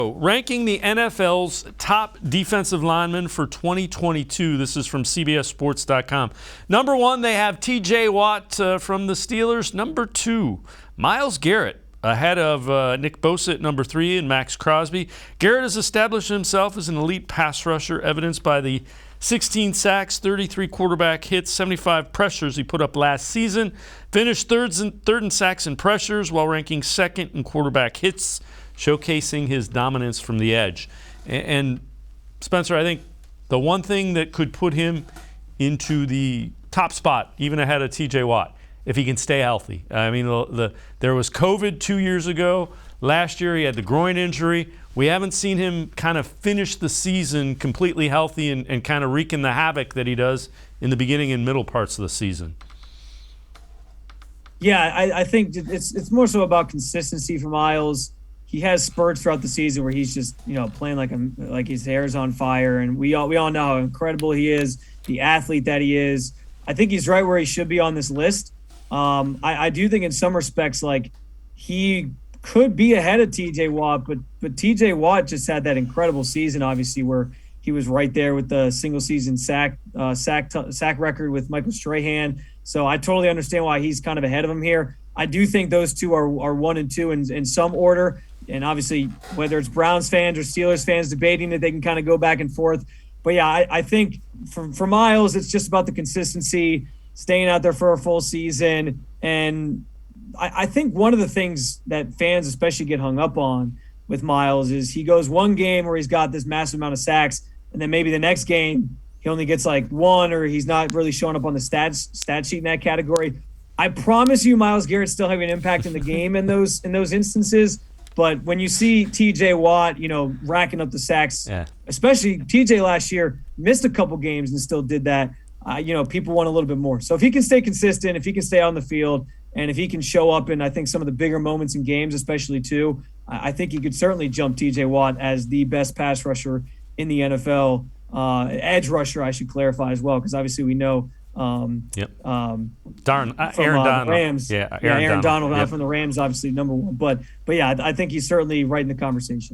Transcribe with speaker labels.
Speaker 1: Ranking the NFL's top defensive linemen for 2022. This is from CBSSports.com. Number 1, they have T.J. Watt from the Steelers. Number 2, Myles Garrett, ahead of Nick Bosa at number 3 and Max Crosby. Garrett has established himself as an elite pass rusher, evidenced by the 16 sacks, 33 quarterback hits, 75 pressures he put up last season. Finished third in sacks and pressures while ranking second in quarterback hits, showcasing his dominance from the edge. And Spencer, I think the one thing that could put him into the top spot, even ahead of T.J. Watt, if he can stay healthy. I mean, there was COVID 2 years ago. Last year he had the groin injury. We haven't seen him kind of finish the season completely healthy and kind of wreaking the havoc that he does in the beginning and middle parts of the season.
Speaker 2: Yeah, I think it's more so about consistency for Myles. He has spurts throughout the season where he's just, playing like his hair's on fire, and we all know how incredible he is, the athlete that he is. I think he's right where he should be on this list. I do think in some respects, like, he could be ahead of T.J. Watt, but T.J. Watt just had that incredible season, obviously, where he was right there with the single-season sack record with Michael Strahan. So I totally understand why he's kind of ahead of him here. I do think those two are 1 and 2 in some order, and obviously whether it's Browns fans or Steelers fans debating it, they can kind of go back and forth. But yeah, I think for Myles, it's just about the consistency, staying out there for a full season. And I think one of the things that fans especially get hung up on with Myles is he goes one game where he's got this massive amount of sacks, and then maybe the next game he only gets like 1, or he's not really showing up on the stat sheet in that category. I promise you Myles Garrett's still having an impact in the game in those instances. But when you see T.J. Watt, racking up the sacks, especially T.J. last year missed a couple games and still did that, people want a little bit more. So if he can stay consistent, if he can stay on the field, and if he can show up in, I think, some of the bigger moments in games, especially too, I think he could certainly jump T.J. Watt as the best pass rusher in the NFL. Edge rusher, I should clarify as well, because obviously we know Aaron
Speaker 1: Donald.
Speaker 2: Rams. Aaron Donald from the Rams, obviously number 1. But yeah, I think he's certainly right in the conversation.